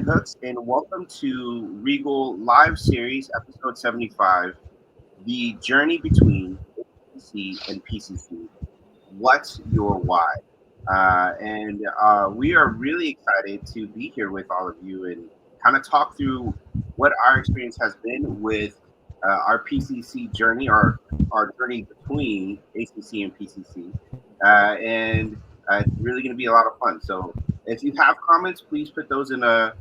Brian Hooks, and welcome to Regal Live Series, episode 75, The Journey Between ACC and PCC. What's your why? And we are really excited to be here with all of you and kind of talk through what our experience has been with our PCC journey, our journey between ACC and PCC. And it's really going to be a lot of fun. So if you have comments, please put those in the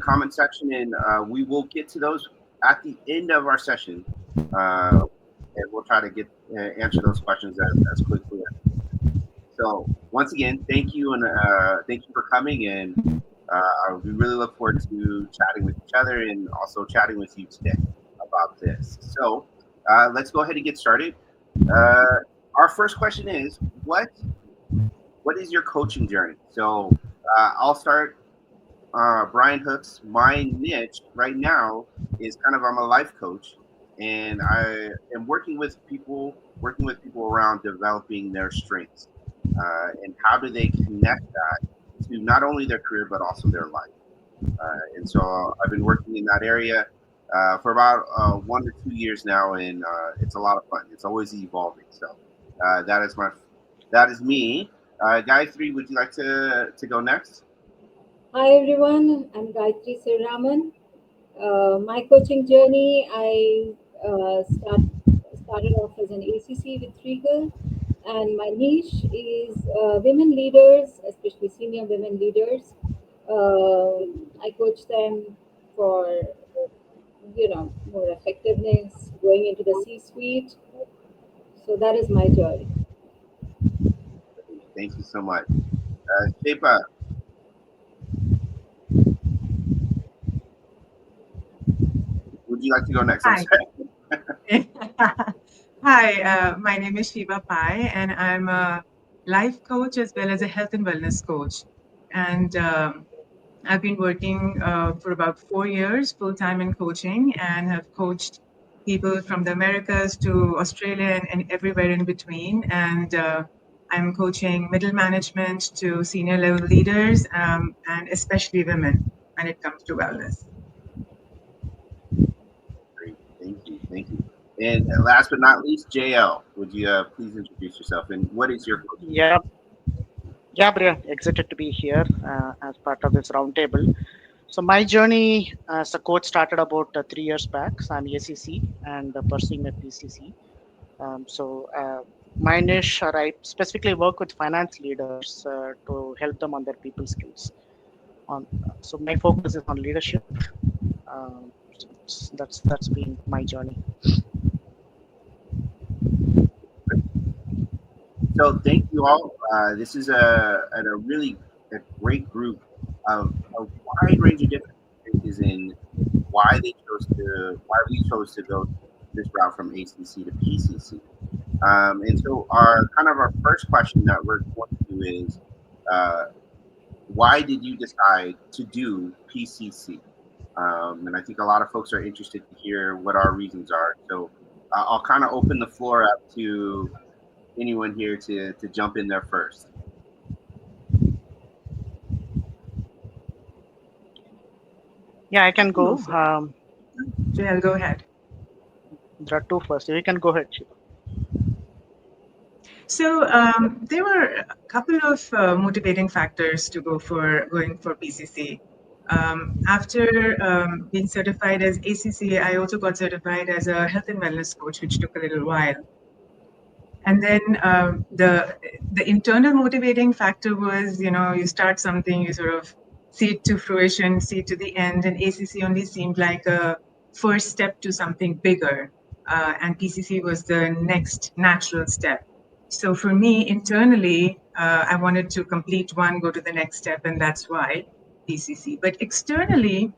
comment section, and we will get to those at the end of our session. And we'll try to get answer those questions as quickly as. So once again, thank you, and thank you for coming. And we really look forward to chatting with each other and also chatting with you today about this. So let's go ahead and get started. Our first question is what is your coaching journey? So I'll start. Brian Hooks. My niche right now is kind of I'm a life coach, and I am working with people around developing their strengths and how do they connect that to not only their career but also their life. And so I've been working in that area for about 1 to 2 years now, and it's a lot of fun. It's always evolving. So that is me. Gayatri, would you like to go next? Hi everyone, I'm Gayatri Sirraman. My coaching journey, I started off as an ACC with Regal, and my niche is women leaders, especially senior women leaders. I coach them for more effectiveness, going into the C-suite. So that is my journey. Thank you so much. Shepa, would you like to go next? I'm Hi. sorry. Hi, my name is Shiva Pai, and I'm a life coach as well as a health and wellness coach. And I've been working for about 4 years full time in coaching and have coached people from the Americas to Australia and everywhere in between. And I'm coaching middle management to senior level leaders and especially women when it comes to wellness. Great. Thank you. Thank you. And last but not least, JL, would you please introduce yourself and what is your coaching? Yeah, yeah, Brian, excited to be here as part of this roundtable. So my journey as a coach started about 3 years back. So I'm ACC and pursuing my PCC. So my niche, or I specifically work with finance leaders to help them on their people skills. So my focus is on leadership. That's been my journey. So thank you all. This is a great group of a wide range of different experiences in why we chose to go this route from ACC to PCC. And so our first question that we're going to do is uh, why did you decide to do PCC? And I think a lot of folks are interested to hear what our reasons are. So I'll kind of open the floor up to anyone here to jump in there first. Yeah, I can go. JL, go ahead. There are two first. You can go ahead, Shiva. So there were a couple of motivating factors to going for PCC. After being certified as ACC, I also got certified as a health and wellness coach, which took a little while. And then the internal motivating factor was, you start something, you sort of see it to fruition, see it to the end, and ACC only seemed like a first step to something bigger, and PCC was the next natural step. So for me, internally, I wanted to complete one, go to the next step, and that's why PCC. But externally,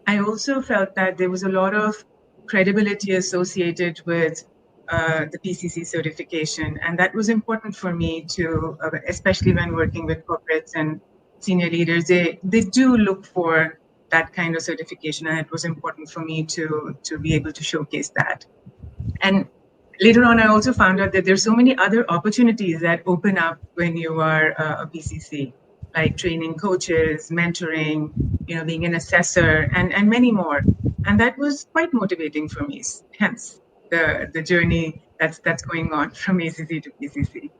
I also felt that there was a lot of credibility associated with the PCC certification, and that was important for me to, especially when working with corporates and senior leaders. They do look for that kind of certification, and it was important for me to be able to showcase that. And later on, I also found out that there's so many other opportunities that open up when you are a PCC. like training coaches, mentoring, being an assessor, and many more. And that was quite motivating for me. Hence the journey that's going on from ACC to PCC.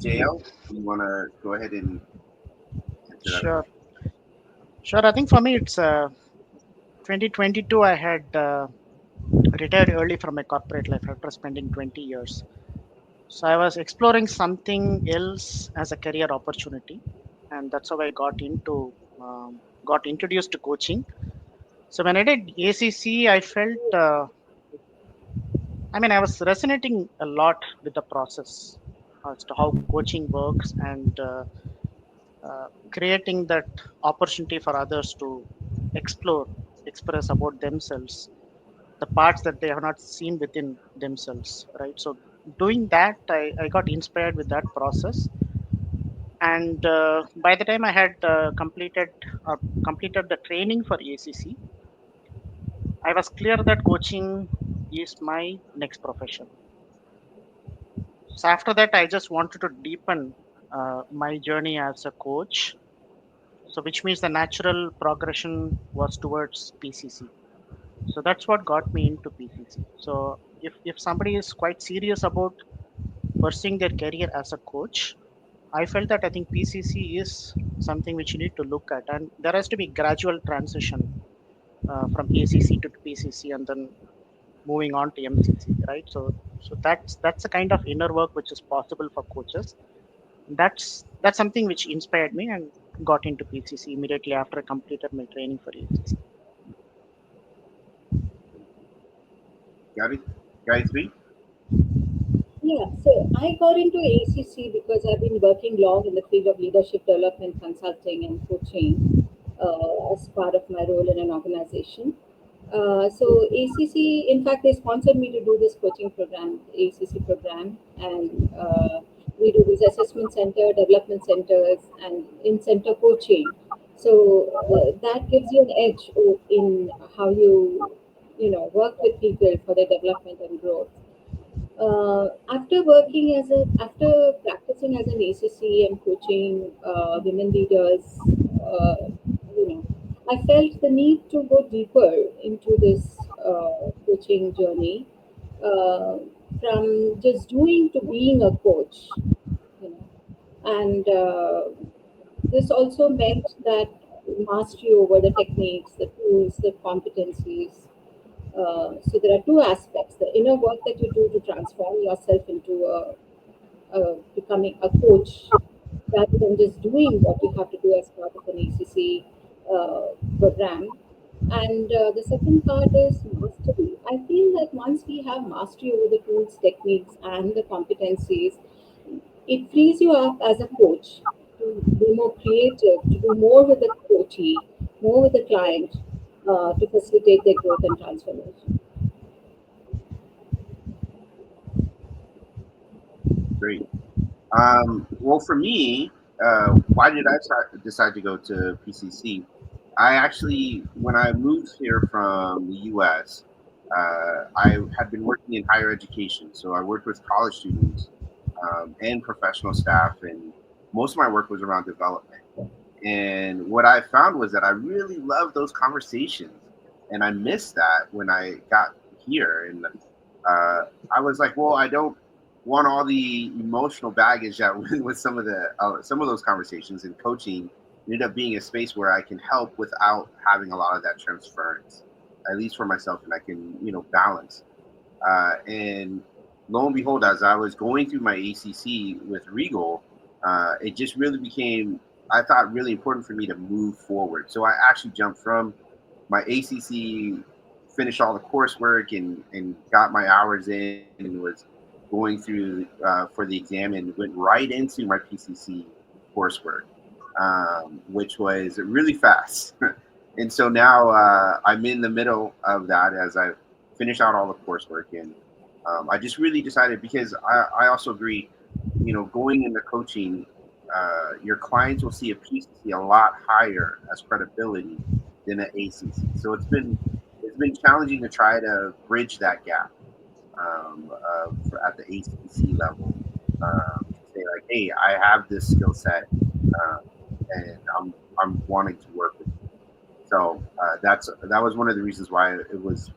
JL, you want to go ahead and answer that Sure, question? sure. I think for me, it's 2022. I had retired early from my corporate life after spending 20 years. So I was exploring something else as a career opportunity, and that's how I got introduced to coaching. So when I did ACC, I felt, I mean, I was resonating a lot with the process as to how coaching works and creating that opportunity for others to explore, express about themselves, the parts that they have not seen within themselves, right? So doing that, I got inspired with that process, and by the time I had completed the training for ACC, I was clear that coaching is my next profession. So after that, I just wanted to deepen my journey as a coach. So which means the natural progression was towards PCC. So that's what got me into PCC. So if somebody is quite serious about pursuing their career as a coach, I felt that I think PCC is something which you need to look at, and there has to be gradual transition from ACC to PCC, and then moving on to MCC, right? So that's the kind of inner work which is possible for coaches. That's something which inspired me and got into PCC immediately after I completed my training for ACC. Got it? Gayatri? Yeah, so I got into ACC because I've been working long in the field of leadership development, consulting, and coaching as part of my role in an organization. So ACC, in fact, they sponsored me to do this coaching program, ACC program, and we do these assessment center, development centers, and in-center coaching. So that gives you an edge in how you work with people for their development and growth. After practicing as an ACC and coaching women leaders, you know, I felt the need to go deeper into this coaching journey, uh, from just doing to being a coach, you know, and this also meant that mastery over the techniques, the tools, the competencies. So there are two aspects: the inner work that you do to transform yourself into becoming a coach, rather than just doing what you have to do as part of an ACC program. And the second part is mastery. I feel that once we have mastery over the tools, techniques, and the competencies, it frees you up as a coach to be more creative, to do more with the coachee, more with the client, to facilitate their growth and transformation. Great. Well, for me, why did I decide to go to PCC? I actually, when I moved here from the US, I had been working in higher education. So I worked with college students and professional staff, and most of my work was around development. And what I found was that I really loved those conversations, and I missed that when I got here. And I was like, well, I don't want all the emotional baggage that went with some of those conversations. And coaching ended up being a space where I can help without having a lot of that transference, at least for myself, and I can balance. And lo and behold, as I was going through my ACC with Regal, it just really became, I thought, really important for me to move forward. So I actually jumped from my ACC, finished all the coursework, and got my hours in, and was going through for the exam, and went right into my PCC coursework, which was really fast. And so now I'm in the middle of that as I finish out all the coursework. And I just really decided, because I also agree, going into coaching, your clients will see a PCC a lot higher as credibility than an ACC. So it's been challenging to try to bridge that gap at the ACC level. like, hey, I have this skill set, uh, and I'm wanting to work with you. So that was one of the reasons why it was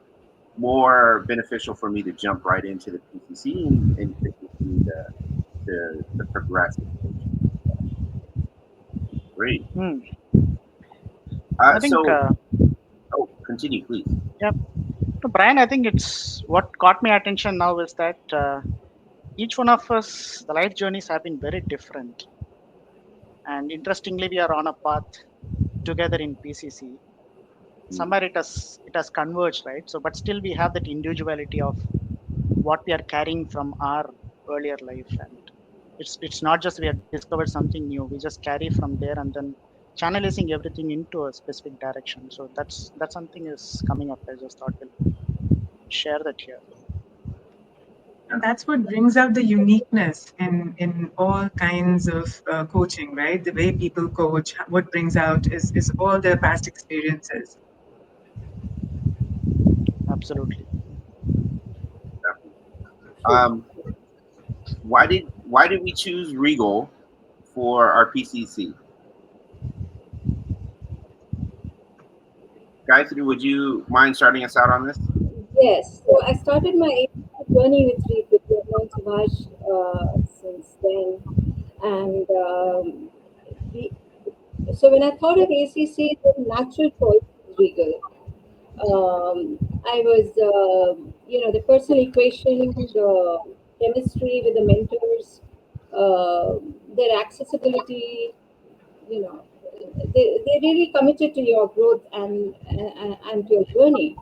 more beneficial for me to jump right into the PCC and continue to progress in coaching. Great. Hmm. I think, So, oh, continue, please. yeah, so Brian, I think it's what caught my attention now is that each one of us, the life journeys have been very different. And interestingly, we are on a path together in PCC. Mm, Somewhere it has converged, right? So, but still we have that individuality of what we are carrying from our earlier life, and it's not just we have discovered something new. We just carry from there and then channelizing everything into a specific direction. So that's something is coming up. I just thought we'll share that here. And that's what brings out the uniqueness in all kinds of coaching, right? The way people coach, what brings out is all their past experiences. Absolutely. definitely. True. Why did we choose Regal for our PCC? Gayatri, would you mind starting us out on this? Yes. So I started my ACC journey with Regal. I've known Subhash since then, and we, so when I thought of ACC, the natural choice was Regal. I was, the personal equation, the chemistry with the mentors, their accessibility, you know, they really committed to your growth and to your journey.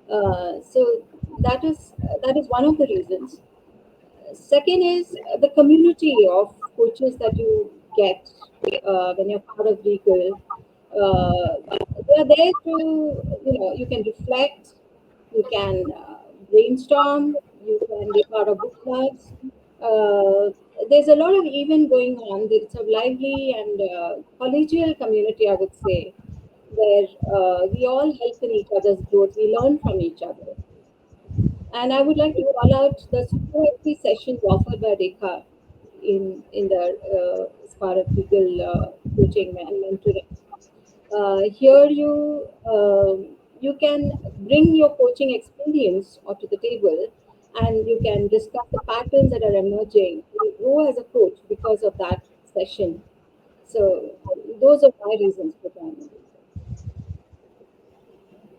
So that is one of the reasons. Second is the community of coaches that you get when you're part of Regal. They are there to, you can reflect, you can brainstorm, you can be part of book clubs. Uh, there's a lot of event going on. It's a lively and collegial community, I would say, where we all help in each other's growth. We learn from each other. And I would like to call out the supervisory sessions offered by Rekha in the as part of legal coaching and mentoring. Here you can bring your coaching experience onto the table, and you can discuss the patterns that are emerging. You grow as a coach because of that session. So those are my reasons for joining.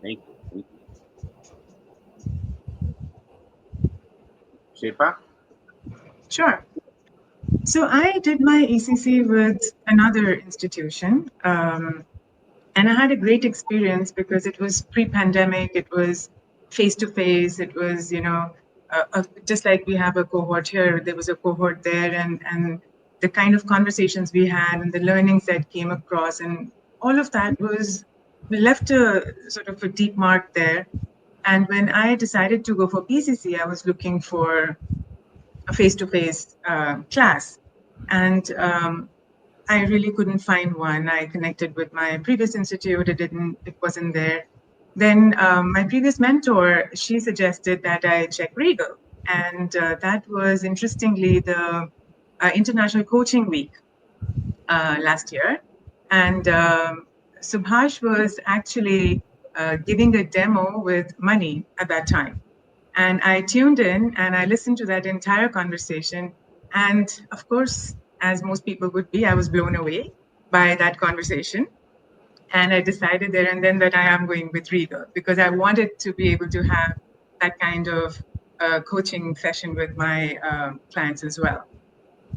Thank you. Thank you. Shepa? Sure. So I did my ECC with another institution, and I had a great experience because it was pre-pandemic. It was face to face. It was, just like we have a cohort here. There was a cohort there, and the kind of conversations we had and the learnings that came across, and all of that was left a sort of a deep mark there. And when I decided to go for PCC, I was looking for a face-to-face class, and I really couldn't find one. I connected with my previous institute; it wasn't there. Then my previous mentor, she suggested that I check Regal, and that was interestingly the International Coaching Week last year, and Subhash was actually giving a demo with money at that time. And I tuned in and I listened to that entire conversation. And of course, as most people would be, I was blown away by that conversation. And I decided there and then that I am going with Regal because I wanted to be able to have that kind of coaching session with my clients as well.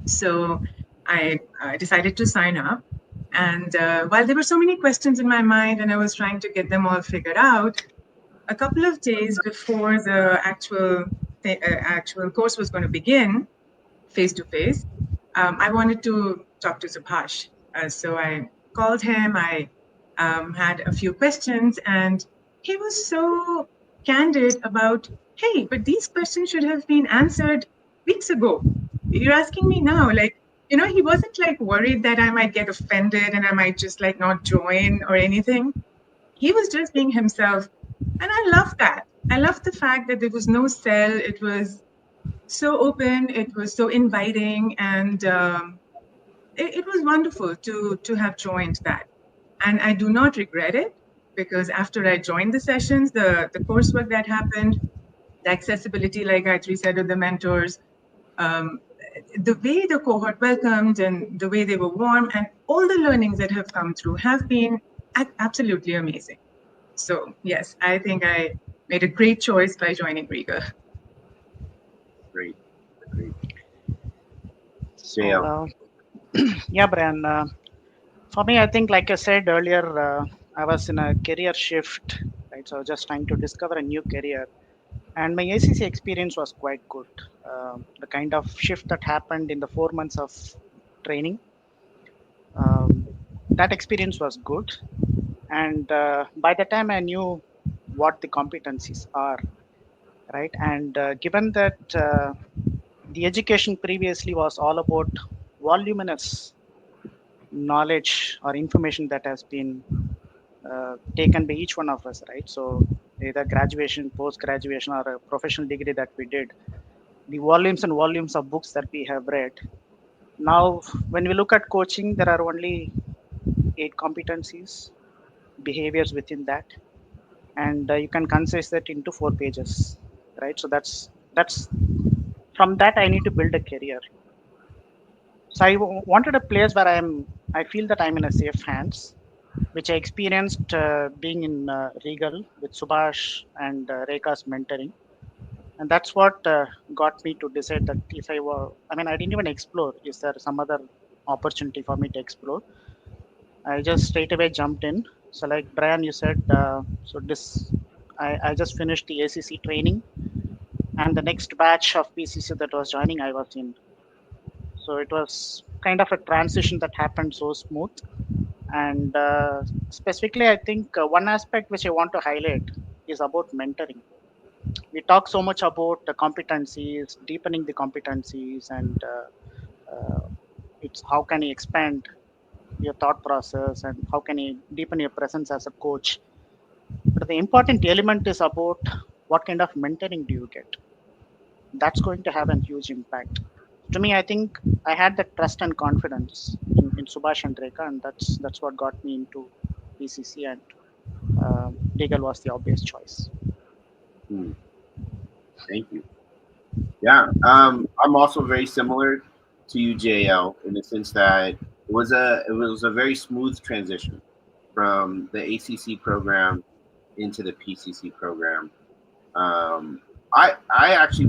So I decided to sign up. And while there were so many questions in my mind and I was trying to get them all figured out, a couple of days before the actual course was going to begin, face to face, I wanted to talk to Subhash. So I called him. I had a few questions, and he was so candid about, hey, but these questions should have been answered weeks ago. You're asking me now, like, he wasn't like worried that I might get offended and I might just like not join or anything. He was just being himself. And I love that. I love the fact that there was no sell. It was so open, it was so inviting, and it was wonderful to have joined that. And I do not regret it, because after I joined the sessions, the coursework that happened, the accessibility, like Gayatri said, of the mentors, um, the way the cohort welcomed and the way they were warm, and all the learnings that have come through have been absolutely amazing. So yes, I think I made a great choice by joining Riga. Great, great. So, JL. yeah, Brian. For me, I think, like I said earlier, I was in a career shift, right? So I was just trying to discover a new career, and my ACC experience was quite good. The kind of shift that happened in the 4 months of training, um, that experience was good, and by the time I knew what the competencies are, right? And given that the education previously was all about voluminous knowledge or information that has been taken by each one of us, right? So either graduation, post graduation, or a professional degree that we did, the volumes and volumes of books that we have read. Now, when we look at coaching, there are only 8 competencies, behaviors within that, and you can condense that into 4 pages, right? So that's from that I need to build a career. So wanted a place where I feel that I'm in a safe hands, which I experienced being in Regal with Subhash and Rekha's mentoring. And that's what got me to decide that if I were, I mean, I didn't even explore, is there some other opportunity for me to explore? I just straight away jumped in. So, like Brian, you said, I just finished the ACC training, and the next batch of PCC that was joining, I was in. So, it was kind of a transition that happened so smooth. And specifically, I think one aspect which I want to highlight is about mentoring. We talk so much about the competencies, deepening the competencies, and it's how can you expand your thought process and how can you deepen your presence as a coach. But the important element is about what kind of mentoring do you get. That's going to have a huge impact. To me, I think I had the trust and confidence in Subhash and Rekha, and that's what got me into PCC, and Regal was the obvious choice. Hmm, thank you. Yeah, I'm also very similar to you, JL, in the sense that it was a very smooth transition from the ACC program into the PCC program. I actually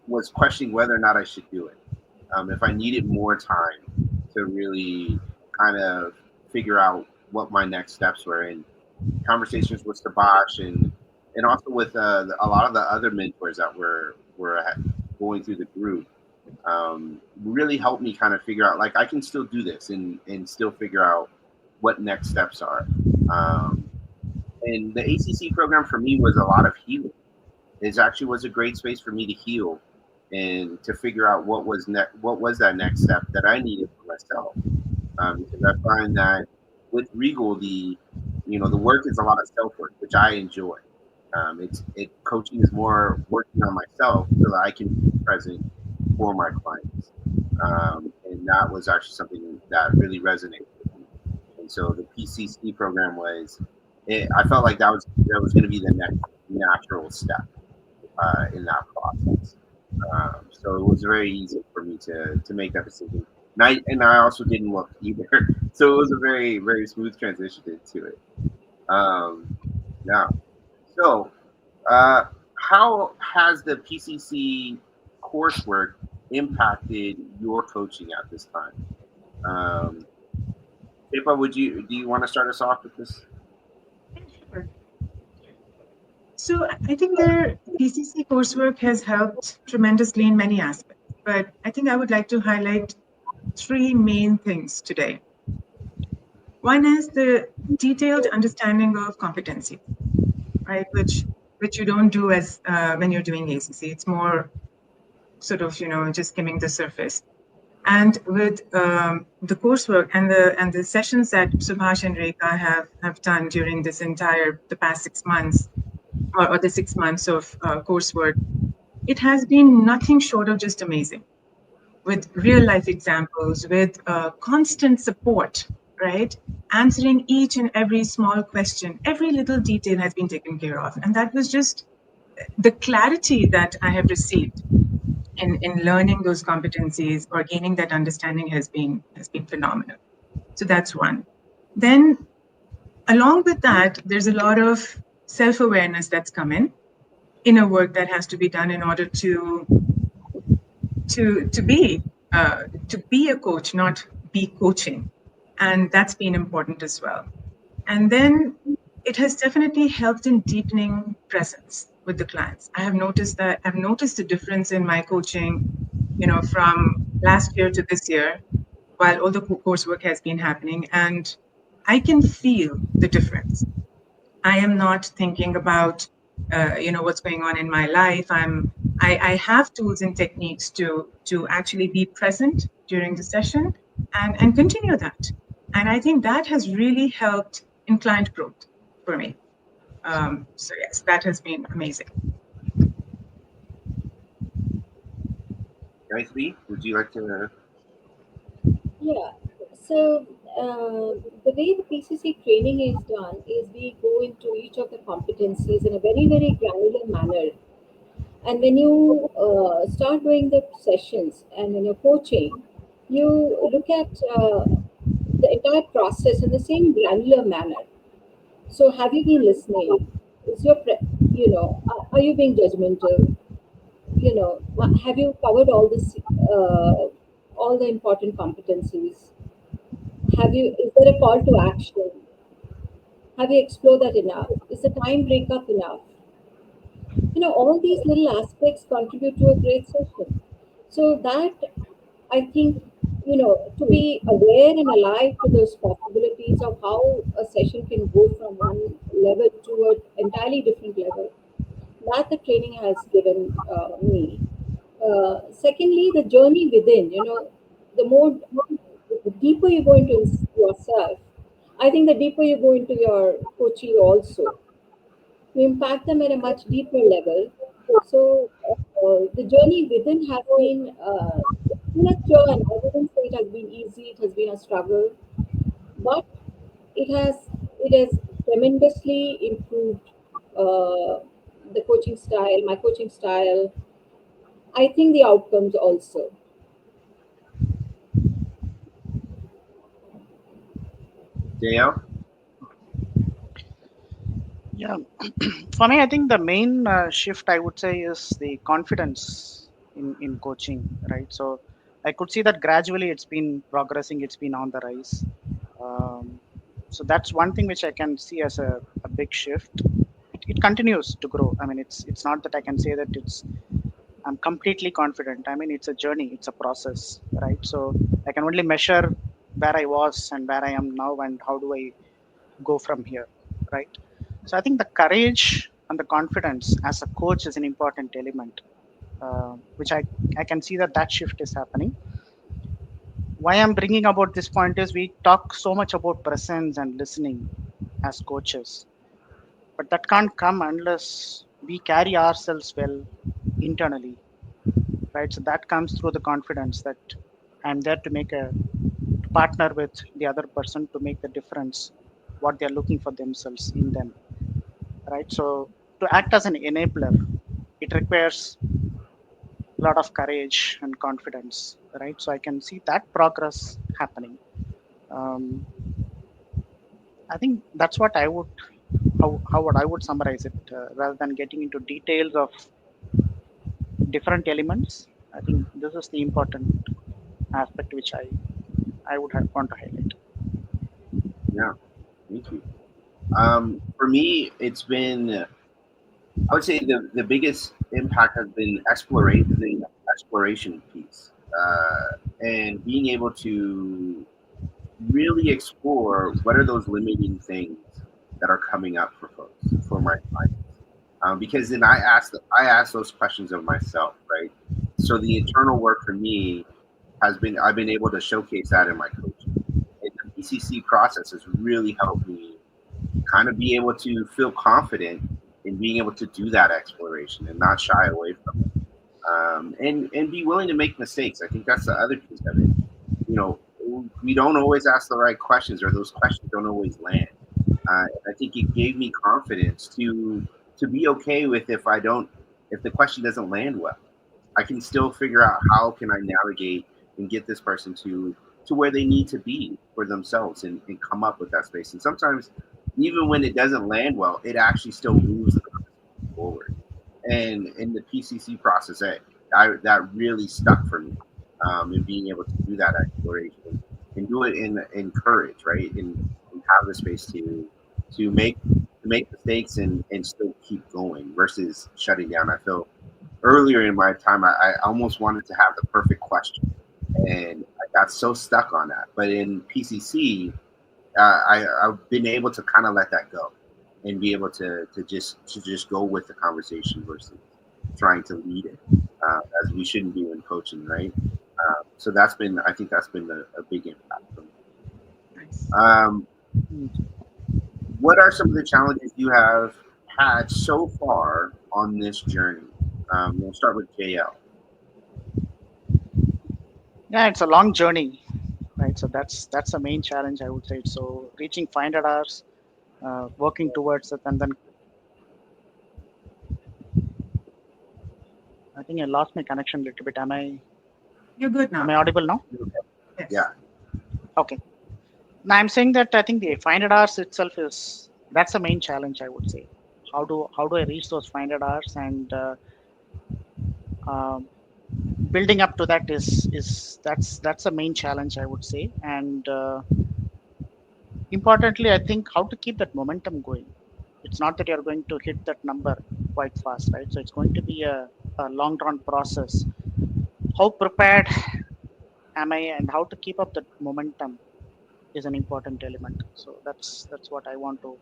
was questioning whether or not I should do it. If I needed more time to really kind of figure out what my next steps were, and conversations with Sabash and also with a lot of the other mentors that were going through the group, really helped me kind of figure out, like, I can still do this and still figure out what next steps are. Um, and the ACC program for me was a lot of healing. It actually was a great space for me to heal and to figure out what was that next step that I needed for myself. Because I find that with Regal, the work is a lot of self work, which I enjoy. It coaching is more working on myself so that I can be present for my clients. And that was actually something that really resonated with me. And so the PCC program I felt like that was going to be the next natural step in that process. So it was very easy for me to make that decision. And I also didn't look either, so it was a very very smooth transition into it. Um, yeah. So, uh, how has the PCC coursework impacted your coaching at this time? Um, Tepa, do you want to start us off with this? Sure. So I think the PCC coursework has helped tremendously in many aspects, but I think I would like to highlight three main things today. One is the detailed understanding of competency, right? Which you don't do as when you're doing ACC. It's more sort of just skimming the surface. And with the coursework and the sessions that Subhash and Rekha have done during the past 6 months, or the 6 months of coursework, it has been nothing short of just amazing, with real life examples, with constant support, right? Answering each and every small question, every little detail has been taken care of. And that was just the clarity that I have received in learning those competencies or gaining that understanding has been phenomenal. So that's one. Then along with that, there's a lot of self-awareness that's come in inner work that has to be done in order to to be to be a coach, not be coaching, and that's been important as well. And then it has definitely helped in deepening presence with the clients. I've noticed a difference in my coaching, from last year to this year, while all the coursework has been happening, and I can feel the difference. I am not thinking about, what's going on in my life. I have tools and techniques to actually be present during the session and continue that. And I think that has really helped in client growth for me. So yes, that has been amazing. Gayatri, would you like to? Yeah. So the way the PCC training is done is we go into each of the competencies in a very, very granular manner. And when you start doing the sessions and when you're coaching, you look at the entire process in the same granular manner. So have you been listening? Is your, are you being judgmental? Have you covered all the important competencies? Is there a call to action? Have you explored that enough? Is the time breakup enough? All these little aspects contribute to a great session. So that, I think, to be aware and alive to those possibilities of how a session can go from one level to an entirely different level, that the training has given me. Secondly, the journey within, the more, the deeper you go into yourself, I think the deeper you go into your coachee also, you impact them at a much deeper level. So the journey within has been a churn. I wouldn't say it has been easy. It has been a struggle, but it has it has tremendously improved the coaching style, my coaching style. I think the outcomes also. Dale? Yeah, for me, I think the main shift I would say is the confidence in coaching, right? So I could see that gradually it's been progressing, it's been on the rise. Um, so that's one thing which I can see as a big shift. It continues to grow. I mean, it's not that I can say that I'm completely confident. I mean, it's a journey, it's a process, right? So I can only measure where I was and where I am now, and how do I go from here, right? So I think the courage and the confidence as a coach is an important element, which I can see that shift is happening. Why I'm bringing about this point is we talk so much about presence and listening as coaches, but that can't come unless we carry ourselves well internally, right? So that comes through the confidence that I'm there to make a to partner with the other person to make the difference what they're looking for themselves in them, right? So to act as an enabler, it requires a lot of courage and confidence, right? So I can see that progress happening. Um, I think that's what I would how what I would summarize it, rather than getting into details of different elements. I think this is the important aspect which I would want to highlight. Yeah, thank you. For me, it's been, I would say the biggest impact has been the exploration piece, and being able to really explore what are those limiting things that are coming up for folks, for my clients. Because then I ask those questions of myself, right? So the internal work for me has been, I've been able to showcase that in my coaching. And the PCC process has really helped me kind of be able to feel confident in being able to do that exploration and not shy away from it. and be willing to make mistakes. I think that's the other piece of it. You know, we don't always ask the right questions, or those questions don't always land. I think it gave me confidence to be okay with if the question doesn't land well. I can still figure out how can I navigate and get this person to where they need to be for themselves and come up with that space. And sometimes, even when it doesn't land well, it actually still moves the conversation forward. And in the PCC process, that really stuck for me, in being able to do that exploration and do it in courage, right? And have the space to make to make mistakes and still keep going versus shutting down. I feel earlier in my time, I almost wanted to have the perfect question, and I got so stuck on that. But in PCC, I've been able to kind of let that go and be able to just go with the conversation versus trying to lead it, as we shouldn't do in coaching, right? So I think that's been a big impact for me. Nice. Um, what are some of the challenges you have had so far on this journey? We'll start with JL. Yeah, it's a long journey, right? So that's the main challenge, I would say. So reaching 500 hours, working towards it, and then I think I lost my connection a little bit. You're good Am now. I audible now? Yes. Yeah. Okay. Now I'm saying that I think the 500 hours itself is that's the main challenge, I would say. How do I reach those 500 hours, and um, building up to that is that's the main challenge, I would say. And importantly, I think how to keep that momentum going. It's not that you're going to hit that number quite fast, right? So it's going to be a long drawn process. How prepared am I, and how to keep up that momentum is an important element. So that's what I want to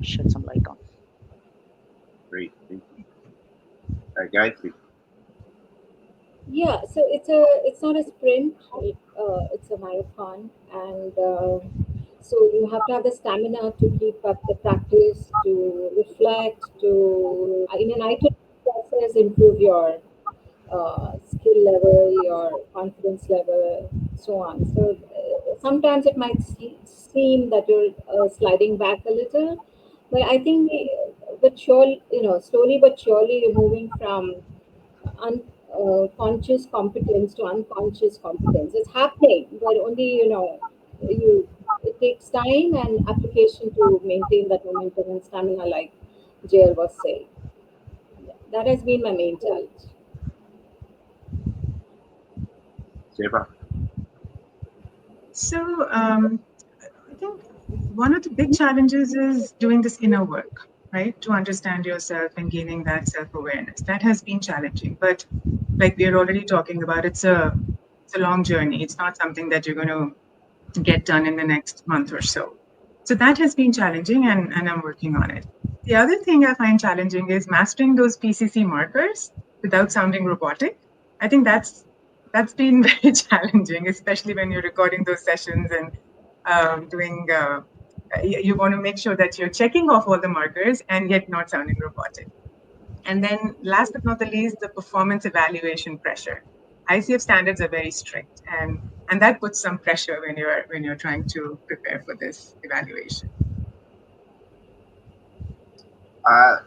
shed some light on. Great. Thank you. All right, guys. Yeah, so it's not a sprint. It's a marathon, and so you have to have the stamina to keep up the practice, to reflect, to in an iterative process improve your skill level, your confidence level, so on. So sometimes it might seem that you're sliding back a little, but I think, but sure, slowly but surely you're moving from conscious competence to unconscious competence. It's happening, but only you. It takes time and application to maintain that momentum and stamina, like JL was saying. That has been my main challenge. Seva. So I think one of the big challenges is doing this inner work, right? To understand yourself and gaining that self-awareness. That has been challenging. But like we're already talking about, it's a long journey. It's not something that you're going to get done in the next month or so. So that has been challenging, and I'm working on it. The other thing I find challenging is mastering those PCC markers without sounding robotic. I think that's been very challenging, especially when you're recording those sessions and doing. You want to make sure that you're checking off all the markers and yet not sounding robotic. And then, last but not the least, the performance evaluation pressure. ICF standards are very strict, and that puts some pressure when you're trying to prepare for this evaluation. Uh,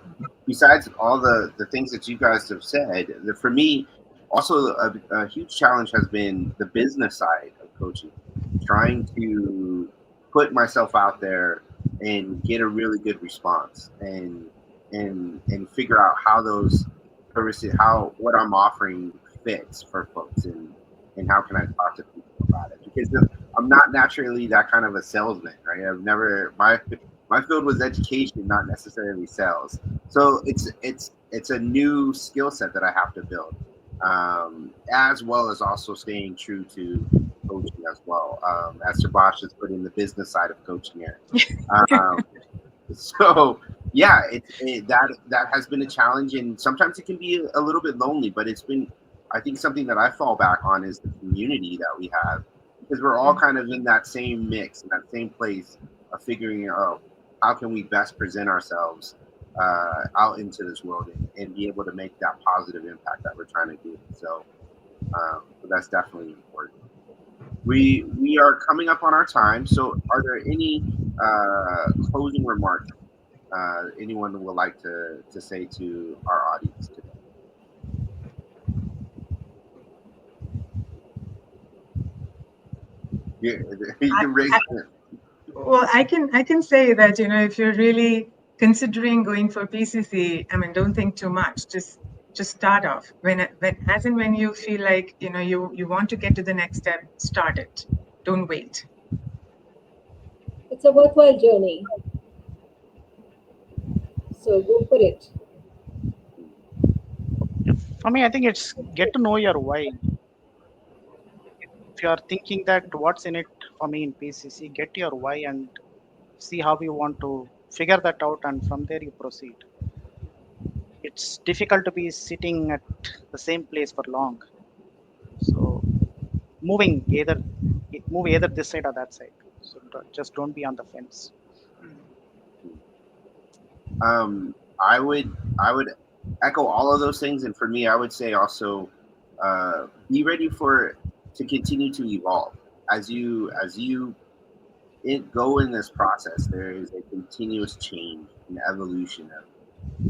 Besides all the things that you guys have said, for me, also a huge challenge has been the business side of coaching, trying to put myself out there and get a really good response and figure out how those services, how what I'm offering fits for folks, and how can I talk to people about it, because I'm not naturally that kind of a salesman, right? I've never my field was education, not necessarily sales. So it's a new skill set that I have to build, as well as also staying true to coaching as well. As Subash has put in the business side of coaching here. Um, so yeah, that has been a challenge, and sometimes it can be a little bit lonely. But it's been, I think, something that I fall back on is the community that we have, because we're all kind of in that same mix, in that same place of figuring out how can we best present ourselves out into this world and be able to make that positive impact that we're trying to do. So that's definitely important. We are coming up on our time. So, are there any closing remarks anyone would like to say to our audience today? Yeah, you I, can raise. I, well, I can say that, if you're really considering going for PCC, I mean, don't think too much. Just start off when you feel like you want to get to the next step. Start it. Don't wait. It's a worthwhile journey, so go for it. For me, I think it's get to know your why. If you are thinking that what's in it for me in PCC, get your why and see how you want to figure that out, and from there you proceed. It's difficult to be sitting at the same place for long. So moving either move either this side or that side. So just don't be on the fence. I would echo all of those things, and for me, I would say also be ready for to continue to evolve as you go in this process. There is a continuous change and evolution of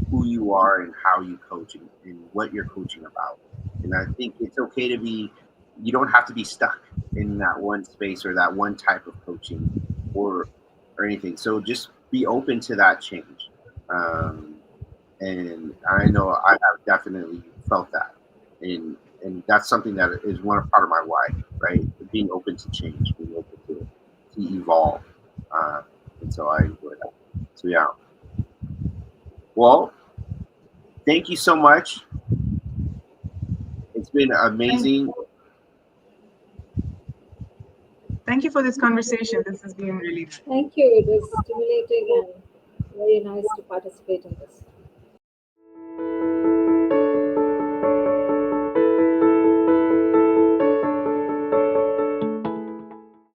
who you are and how you coach and what you're coaching about. And I think it's okay to be. You don't have to be stuck in that one space or that one type of coaching or or anything. So just be open to that change. Um, and I know I have definitely felt that, and that's something that is one part of my why, right? Being open to change, being open to evolve, uh, and so I enjoy that. So yeah, well, thank you so much. It's been Thank, amazing. thank you for this conversation. This has been really nice. Thank you. It was stimulating and very nice to participate in this.